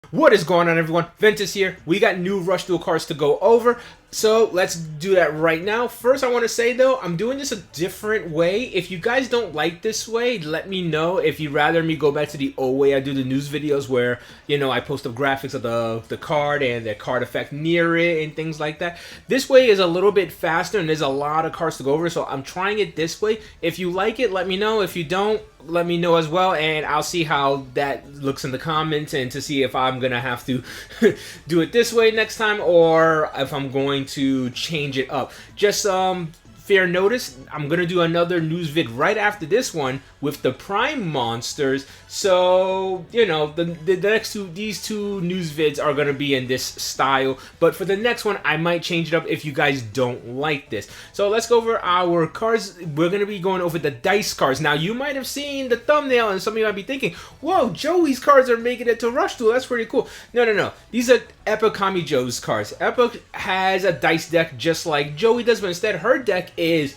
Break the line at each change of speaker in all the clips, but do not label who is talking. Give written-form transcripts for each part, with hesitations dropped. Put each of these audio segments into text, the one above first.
What is going on, everyone? Ventus here. We got new Rush Duel cards to go over, so let's do that right now. First, I want to say, though, I'm doing this a different way. If you guys don't like this way, let me know. If you'd rather me go back to the old way I do the news videos where, you know, I post the graphics of the card and the card effect near it and things like that. This way is a little bit faster and there's a lot of cards to go over, so I'm trying it this way. If you like it, let me know. If you don't, let me know as well, and I'll see how that looks in the comments and to see if I'm gonna have to do it this way next time or if I'm going to change it up. Just fair notice, I'm gonna do another news vid right after this one with the prime monsters, so you know the next these two news vids are gonna be in this style, but for the next one I might change it up if you guys don't like this. So let's go over our cards. We're gonna be going over the dice cards. Now you might have seen the thumbnail and some of you might be thinking, whoa, Joey's cards are making it to Rush Duel, that's pretty cool. No, these are Epoch Kamijo's cards. Epoch has a dice deck just like Joey does, but instead her deck is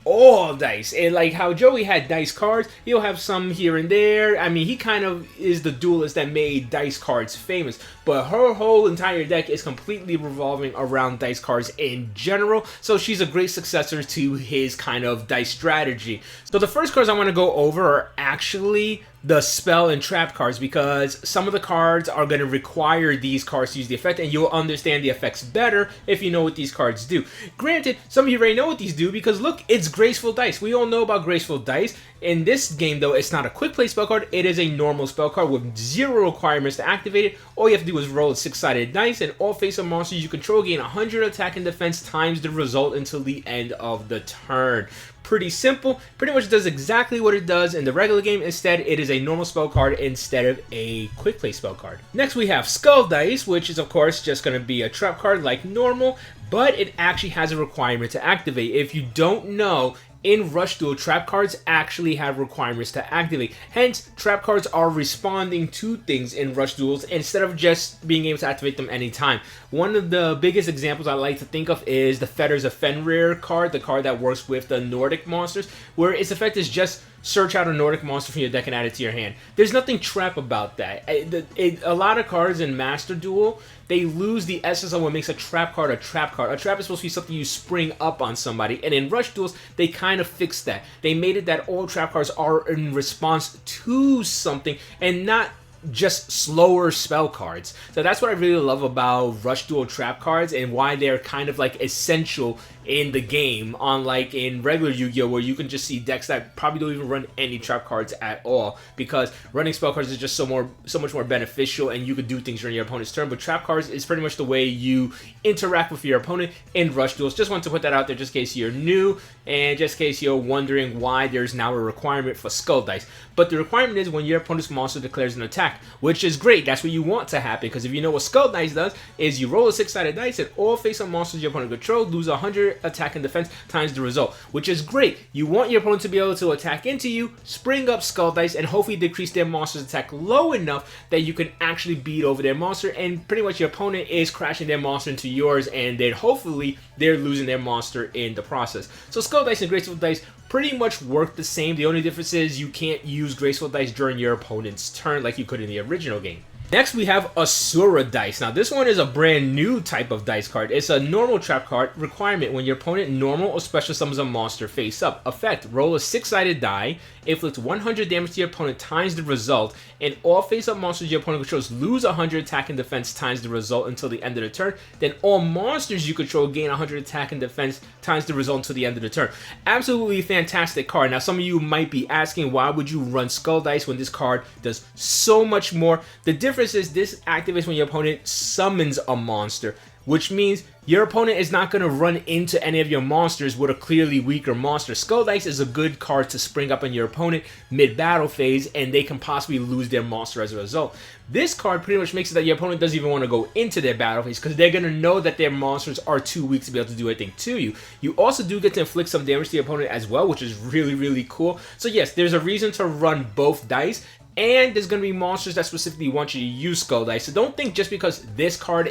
all dice. And like how Joey had dice cards, he'll have some here and there. I mean, he kind of is the duelist that made dice cards famous, but her whole entire deck is completely revolving around dice cards in general, so she's a great successor to his kind of dice strategy. So the first cards I want to go over are actually the spell and trap cards, because some of the cards are going to require these cards to use the effect, and you'll understand the effects better if you know what these cards do. Granted, some of you already know what these do because look, it's graceful dice. We all know about graceful dice. In this game though, it's not a quick play spell card, it is a normal spell card with 0 requirements to activate it. All you have to do is roll a 6-sided dice, and all face-up monsters you control gain 100 attack and defense times the result until the end of the turn. Pretty simple, pretty much does exactly what it does in the regular game. Instead, it is a normal spell card instead of a quick play spell card. Next we have Skull Dice, which is of course just going to be a trap card like normal, but it actually has a requirement to activate. If you don't know, in Rush Duel, trap cards actually have requirements to activate. Hence, trap cards are responding to things in Rush Duels instead of just being able to activate them anytime. One of the biggest examples I like to think of is the Fetters of Fenrir card, the card that works with the Nordic monsters, where its effect is just search out a Nordic monster from your deck and add it to your hand. There's nothing trap about that. A lot of cards in Master Duel, they lose the essence of what makes a trap card a trap card. A trap is supposed to be something you spring up on somebody, and in Rush Duels, they kind of fixed that. They made it that all trap cards are in response to something and not just slower spell cards. So that's what I really love about Rush Duel trap cards and why they're kind of like essential in the game, unlike in regular Yu-Gi-Oh, where you can just see decks that probably don't even run any trap cards at all, because running spell cards is just so much more beneficial and you could do things during your opponent's turn. But trap cards is pretty much the way you interact with your opponent in Rush Duels. Just want to put that out there just in case you're new and just in case you're wondering why there's now a requirement for Skull Dice. But the requirement is when your opponent's monster declares an attack, which is great. That's what you want to happen, because if you know what Skull Dice does, is you roll a 6-sided dice and all face-up monsters your opponent controls lose 100 attack and defense times the result, which is great. You want your opponent to be able to attack into you, spring up Skull Dice, and hopefully decrease their monster's attack low enough that you can actually beat over their monster, and pretty much your opponent is crashing their monster into yours, and then hopefully they're losing their monster in the process. So Skull Dice and Graceful Dice pretty much work the same. The only difference is you can't use Graceful Dice during your opponent's turn like you could in the original game. Next we have Asura Dice. Now this one is a brand new type of dice card. It's a normal trap card. Requirement: when your opponent normal or special summons a monster face up. Effect: roll a 6-sided die, inflict 100 damage to your opponent times the result, and all face up monsters your opponent controls lose 100 attack and defense times the result until the end of the turn. Then all monsters you control gain 100 attack and defense times the result until the end of the turn. Absolutely fantastic card. Now some of you might be asking, why would you run Skull Dice when this card does so much more? The difference is this activates when your opponent summons a monster, which means your opponent is not going to run into any of your monsters with a clearly weaker monster. Skull Dice is a good card to spring up on your opponent mid-battle phase, and they can possibly lose their monster as a result. This card pretty much makes it that your opponent doesn't even want to go into their battle phase, because they're going to know that their monsters are too weak to be able to do anything to you. You also do get to inflict some damage to your opponent as well, which is really cool. So yes, there's a reason to run both dice, and there's going to be monsters that specifically want you to use Skull Dice. So don't think just because this card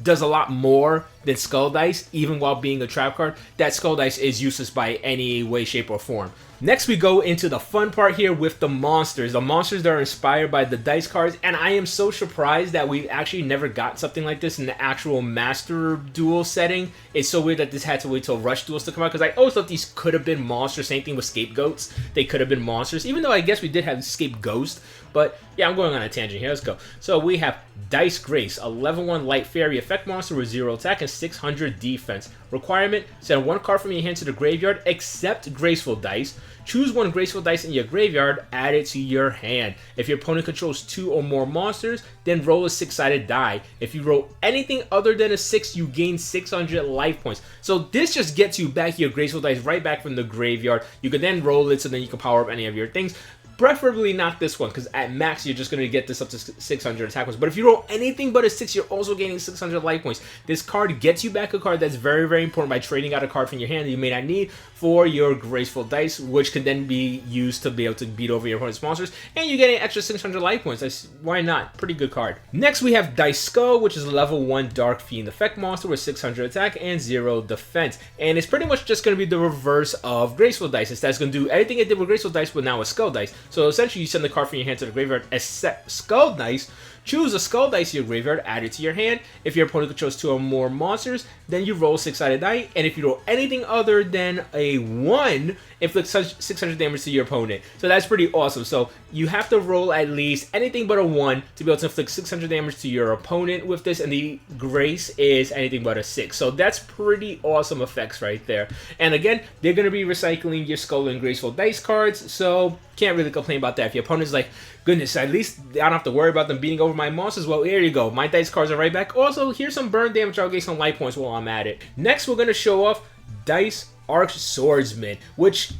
does a lot more than Skull Dice, even while being a trap card, that Skull Dice is useless by any way, shape, or form. Next, we go into the fun part here with the monsters. The monsters that are inspired by the dice cards, and I am so surprised that we've actually never got something like this in the actual Master Duel setting. It's so weird that this had to wait till Rush Duels to come out, because I always thought these could have been monsters. Same thing with Scapegoats. They could have been monsters, even though I guess we did have Scapegoat. But yeah, I'm going on a tangent here. Let's go. So we have Dice Grace, a level 1 light fairy effect monster with 0 attack and 600 defense. Requirement, send 1 card from your hand to the graveyard except Graceful Dice. Choose 1 Graceful Dice in your graveyard, add it to your hand. If your opponent controls 2 or more monsters, then roll a 6-sided die. If you roll anything other than a 6, you gain 600 life points. So this just gets you back your Graceful Dice right back from the graveyard. You can then roll it so then you can power up any of your things. Preferably not this one, because at max you're just going to get this up to 600 attack points. But if you roll anything but a 6, you're also gaining 600 life points. This card gets you back a card that's very, very important by trading out a card from your hand that you may not need for your Graceful Dice, which can then be used to be able to beat over your opponent's monsters. And you get an extra 600 life points. That's, why not? Pretty good card. Next we have Dice Skull, which is a level 1 Dark Fiend effect monster with 600 attack and 0 defense. And it's pretty much just going to be the reverse of Graceful Dice. It's going to do anything it did with Graceful Dice, but now with Skull Dice. So essentially, you send the card from your hand to the graveyard except Skull Dice. Choose a Skull Dice in your graveyard, add it to your hand. If your opponent controls 2 or more monsters, then you roll 6-sided die. And if you roll anything other than a 1, inflict 600 damage to your opponent. So that's pretty awesome. So you have to roll at least anything but a 1 to be able to inflict 600 damage to your opponent with this. And the Grace is anything but a 6. So that's pretty awesome effects right there. And again, they're going to be recycling your Skull and Graceful Dice cards. So can't really complain about that. If your opponent's like, goodness, at least I don't have to worry about them beating over my monsters. Well, here you go. My dice cards are right back. Also, here's some burn damage. I'll get some life points while I'm at it. Next, we're going to show off Dice Arch Swordsman, which,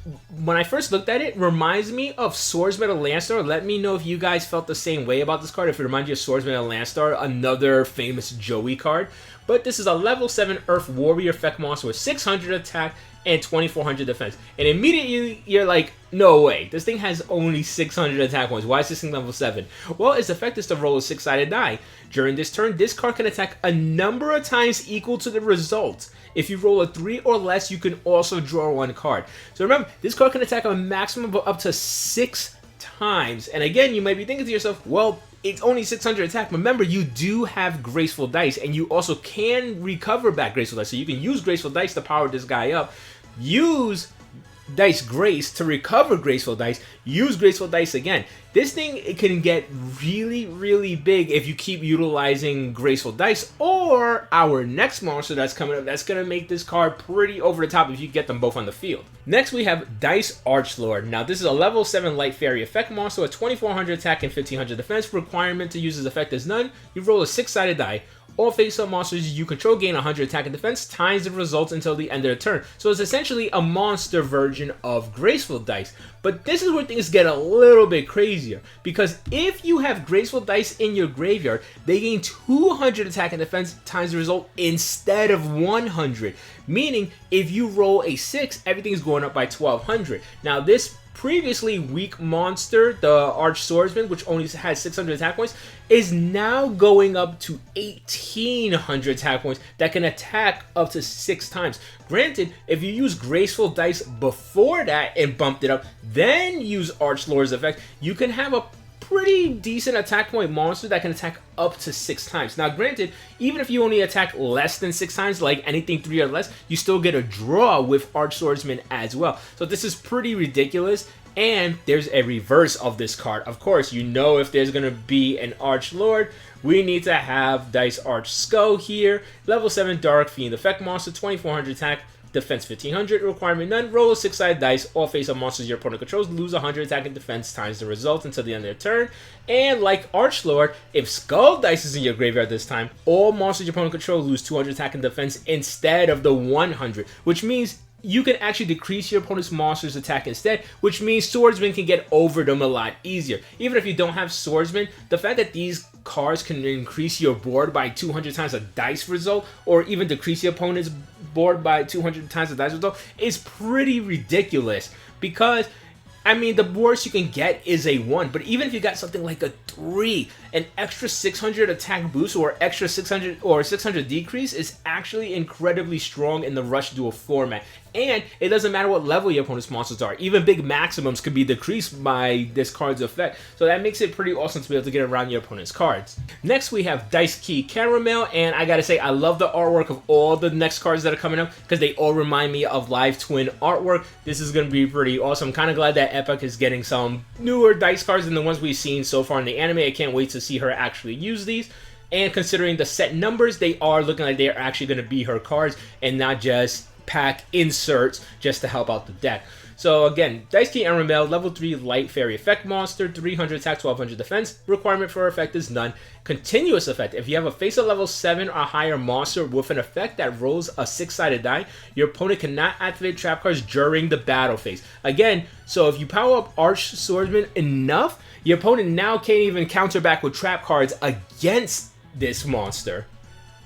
when I first looked at it, reminds me of Swordsman of Landstar. Let me know if you guys felt the same way about this card. If it reminds you of Swordsman of Landstar, another famous Joey card. But this is a level 7 Earth Warrior effect monster with 600 attack and 2400 defense. And immediately you're like, no way, this thing has only 600 attack points. Why is this thing level 7? Well, its effect is to roll a 6-sided die. During this turn, this card can attack a number of times equal to the result. If you roll a 3 or less, you can also draw 1 card. So remember, this card can attack a maximum of up to 6 times. And again, you might be thinking to yourself, well, it's only 600 attack. Remember, you do have Graceful Dice, and you also can recover back Graceful Dice. So you can use Graceful Dice to power this guy up. Use Dice Grace to recover Graceful Dice. Use Graceful Dice again. This thing, it can get really, really big if you keep utilizing Graceful Dice, or our next monster that's coming up that's going to make this card pretty over the top if you get them both on the field. Next, we have Dice Archlord. Now, this is a level 7 Light Fairy effect monster with 2400 attack and 1500 defense. Requirement to use this effect is none. You roll a 6-sided die. All face-up monsters you control gain 100 attack and defense times the results until the end of the turn. So it's essentially a monster version of Graceful Dice. But this is where things get a little bit crazier, because if you have Graceful Dice in your graveyard, they gain 200 attack and defense times the result instead of 100. Meaning, if you roll a 6, everything's going up by 1200. Now, this previously weak monster, the Arch Swordsman, which only had 600 attack points, is now going up to 1800 attack points that can attack up to 6 times. Granted, if you use Graceful Dice before that and bumped it up, then use Archlord's effect, you can have a pretty decent attack point monster that can attack up to 6 times. Now, granted, even if you only attack less than 6 times, like anything 3 or less, you still get a draw with Arch Swordsman as well. So this is pretty ridiculous. And there's a reverse of this card. Of course, you know, if there's going to be an Archlord, we need to have Dice Arch Skull here. Level 7 Dark Fiend effect monster, 2400 attack, defense 1500, requirement none. Roll a 6-sided dice. All face-up monsters your opponent controls lose 100 attack and defense times the result until the end of their turn. And like Archlord, if Skull Dice is in your graveyard this time, all monsters your opponent controls lose 200 attack and defense instead of the 100, which means you can actually decrease your opponent's monster's attack instead, which means Swordsman can get over them a lot easier. Even if you don't have Swordsman, the fact that these cards can increase your board by 200 times a dice result, or even decrease your opponent's board by 200 times the dice result, is pretty ridiculous. Because, I mean, the worst you can get is a 1, but even if you got something like a 3. An extra 600 attack boost or extra 600 decrease is actually incredibly strong in the Rush Duel format. And it doesn't matter what level your opponent's monsters are. Even big maximums could be decreased by this card's effect. So that makes it pretty awesome to be able to get around your opponent's cards. Next we have Dice Key Caramel, and I gotta say I love the artwork of all the next cards that are coming up because they all remind me of Live Twin artwork. This is gonna be pretty awesome. I'm kind of glad that Epoch is getting some newer dice cards than the ones we've seen so far in the anime. I can't wait to see her actually use these. And considering the set numbers, they are looking like they're actually going to be her cards and not just pack inserts just to help out the deck. So again, Dice Key Caramel, level 3 light fairy effect monster, 300 attack, 1200 defense. Requirement for effect is none. Continuous effect. If you have a face of level 7 or higher monster with an effect that rolls a 6-sided die, your opponent cannot activate trap cards during the battle phase. Again, so if you power up Arch Swordsman enough, your opponent now can't even counter back with trap cards against this monster.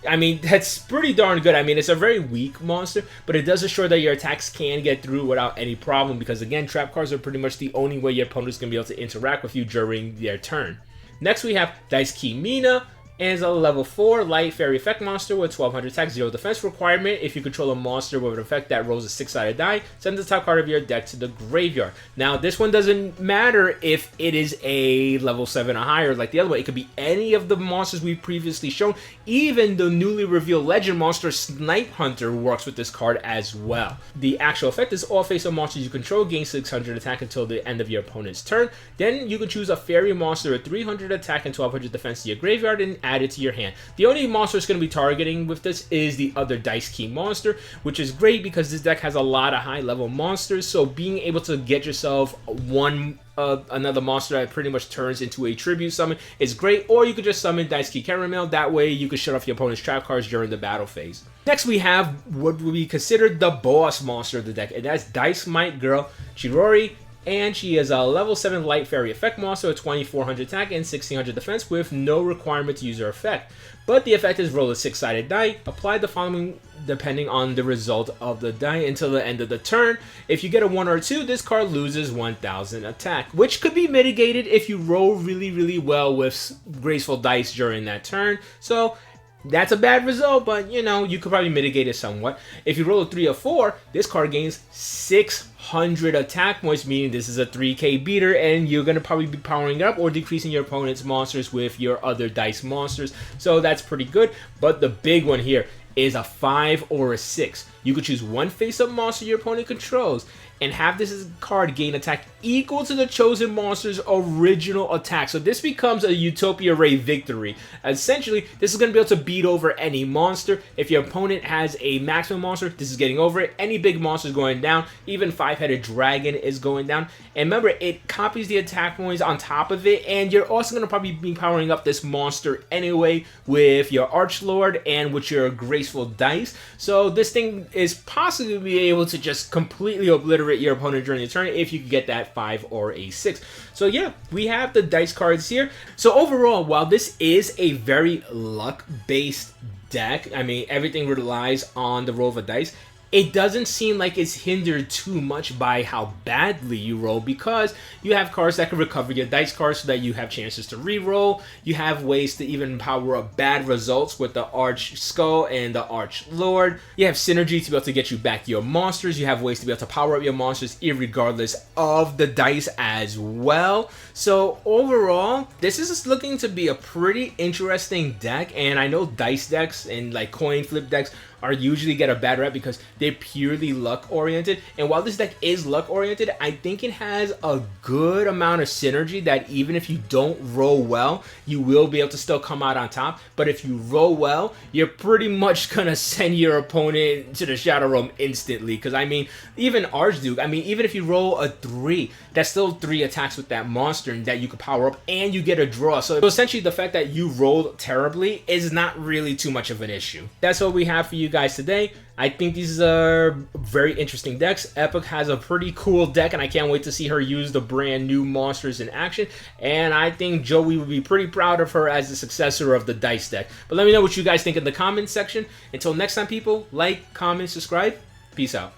I mean, that's pretty darn good. I mean, it's a very weak monster, but it does assure that your attacks can get through without any problem because, again, trap cards are pretty much the only way your opponent's going to be able to interact with you during their turn. Next, we have Dice Key Mina, and is a level 4 light fairy effect monster with 1200 attack, 0 defense requirement. If you control a monster with an effect that rolls a 6-sided die, send the top card of your deck to the graveyard. Now, this one doesn't matter if it is a level 7 or higher like the other one. It could be any of the monsters we've previously shown. Even the newly revealed legend monster Snipe Hunter works with this card as well. The actual effect is all face-up monsters you control gain 600 attack until the end of your opponent's turn. Then you can choose a fairy monster with 300 attack and 1200 defense to your graveyard and add it to your hand. The only monster it's going to be targeting with this is the other Dice Key monster, which is great because this deck has a lot of high level monsters, so being able to get yourself another monster that pretty much turns into a tribute summon is great, or you could just summon Dice Key Caramel. That way you could shut off your opponent's trap cards during the battle phase. Next we have what would be considered the boss monster of the deck, and that's Dice Might Girl Chirori. And she is a level 7 light fairy effect monster with 2400 attack and 1600 defense with no requirement to use her effect. But the effect is roll a 6-sided die, apply the following depending on the result of the die until the end of the turn. If you get a 1 or 2, this card loses 1000 attack, which could be mitigated if you roll really well with graceful dice during that turn. So that's a bad result, but you know, you could probably mitigate it somewhat. If you roll a 3 or 4, this card gains 600 attack points, meaning this is a 3k beater, and you're going to probably be powering up or decreasing your opponent's monsters with your other dice monsters. So that's pretty good, but the big one here is a 5 or a 6. You could choose one face-up monster your opponent controls and have this card gain attack equal to the chosen monster's original attack. So this becomes a Utopia Ray victory. Essentially, this is going to be able to beat over any monster. If your opponent has a maximum monster, this is getting over it. Any big monster is going down. Even 5-headed dragon is going down. And remember, it copies the attack points on top of it, and you're also going to probably be powering up this monster anyway with your Archlord and with your graceful dice. So this thing is possibly be able to just completely obliterate your opponent during the turn if you could get that 5 or a 6. So yeah, we have the dice cards here. So overall, while this is a very luck-based deck, I mean, everything relies on the roll of a dice, it doesn't seem like it's hindered too much by how badly you roll, because you have cards that can recover your dice cards so that you have chances to re-roll. You have ways to even power up bad results with the Arch Skull and the Arch Lord. You have synergy to be able to get you back your monsters. You have ways to be able to power up your monsters irregardless of the dice as well. So overall, this is looking to be a pretty interesting deck, and I know dice decks and like coin flip decks are usually get a bad rep because they're purely luck oriented, and while this deck is luck oriented, I think it has a good amount of synergy that even if you don't roll well, you will be able to still come out on top. But if you roll well, you're pretty much gonna send your opponent to the Shadow Realm instantly, because I mean, even Archduke, I mean, even if you roll a 3, that's still 3 attacks with that monster that you could power up and you get a draw. So essentially the fact that you rolled terribly is not really too much of an issue. That's what we have for you guys today. I think these are very interesting decks. Epoch has a pretty cool deck, and I can't wait to see her use the brand new monsters in action. And I think Joey would be pretty proud of her as the successor of the dice deck. But let me know what you guys think in the comments section. Until next time, people, like, comment, subscribe. Peace out.